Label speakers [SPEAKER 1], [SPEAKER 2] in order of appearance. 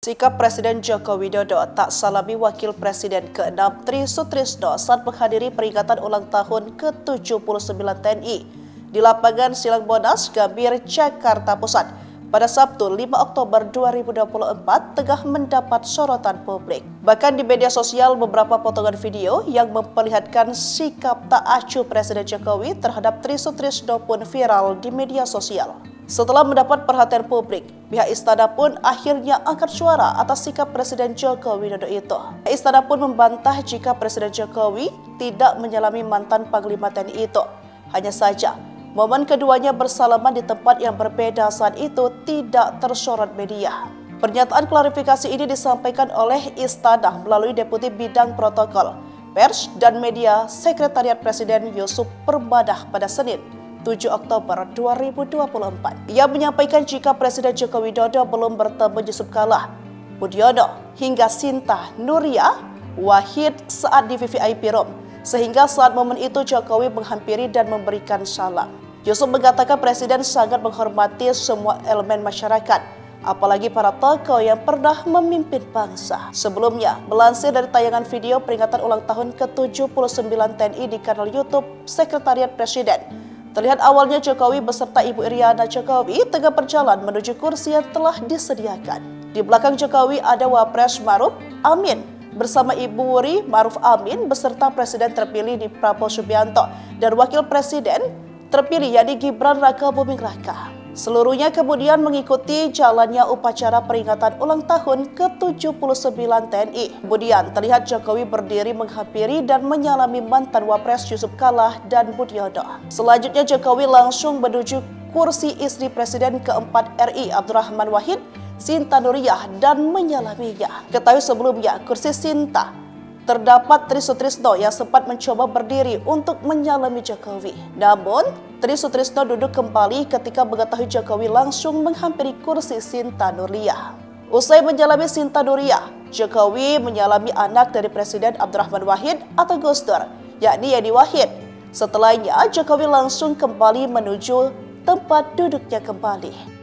[SPEAKER 1] Sikap Presiden Joko Widodo tak salami Wakil Presiden ke-6 Tri Sutrisno saat menghadiri peringatan ulang tahun ke-79 TNI di lapangan Silang Monas, Gambir, Jakarta Pusat pada Sabtu 5 Oktober 2024 tengah mendapat sorotan publik. Bahkan di media sosial beberapa potongan video yang memperlihatkan sikap tak acuh Presiden Jokowi terhadap Tri Sutrisno pun viral di media sosial. Setelah mendapat perhatian publik, pihak istana pun akhirnya angkat suara atas sikap Presiden Joko Widodo itu. Istana pun membantah jika Presiden Jokowi tidak menyalami mantan Panglima TNI itu. Hanya saja, momen keduanya bersalaman di tempat yang berbeda saat itu tidak tersorot media. Pernyataan klarifikasi ini disampaikan oleh Istana melalui Deputi Bidang Protokol, Pers dan Media Sekretariat Presiden Yusuf Perbadah pada Senin 7 Oktober 2024. Ia menyampaikan jika Presiden Joko Widodo belum bertemu Yusuf Kala, Budiono, hingga Sinta Nuria Wahid saat di VVIP Room, sehingga saat momen itu Jokowi menghampiri dan memberikan salam. Yusuf mengatakan Presiden sangat menghormati semua elemen masyarakat, apalagi para tokoh yang pernah memimpin bangsa. Sebelumnya, melansir dari tayangan video peringatan ulang tahun ke-79 TNI di kanal YouTube Sekretariat Presiden, terlihat awalnya Jokowi beserta Ibu Iriana Jokowi tengah berjalan menuju kursi yang telah disediakan. Di belakang Jokowi ada Wapres Maruf Amin bersama Ibu Wuri Maruf Amin beserta Presiden terpilih di Prabowo Subianto dan Wakil Presiden terpilih yakni Gibran Raka Buming Raka. Seluruhnya kemudian mengikuti jalannya upacara peringatan ulang tahun ke-79 TNI. Kemudian terlihat Jokowi berdiri menghampiri dan menyalami mantan Wapres Yusuf Kala dan Budiono. Selanjutnya Jokowi langsung menuju kursi istri Presiden keempat RI Abdurrahman Wahid, Sinta Nuriyah, dan menyalaminya. Ketahui sebelumnya kursi Sinta terdapat Tri Sutrisno yang sempat mencoba berdiri untuk menyalami Jokowi. Namun, Tri Sutrisno duduk kembali ketika mengetahui Jokowi langsung menghampiri kursi Sinta Nuriyah. Usai menyalami Sinta Nuriyah, Jokowi menyalami anak dari Presiden Abdurrahman Wahid atau Gus Dur, yakni Yeni Wahid. Setelahnya, Jokowi langsung kembali menuju tempat duduknya kembali.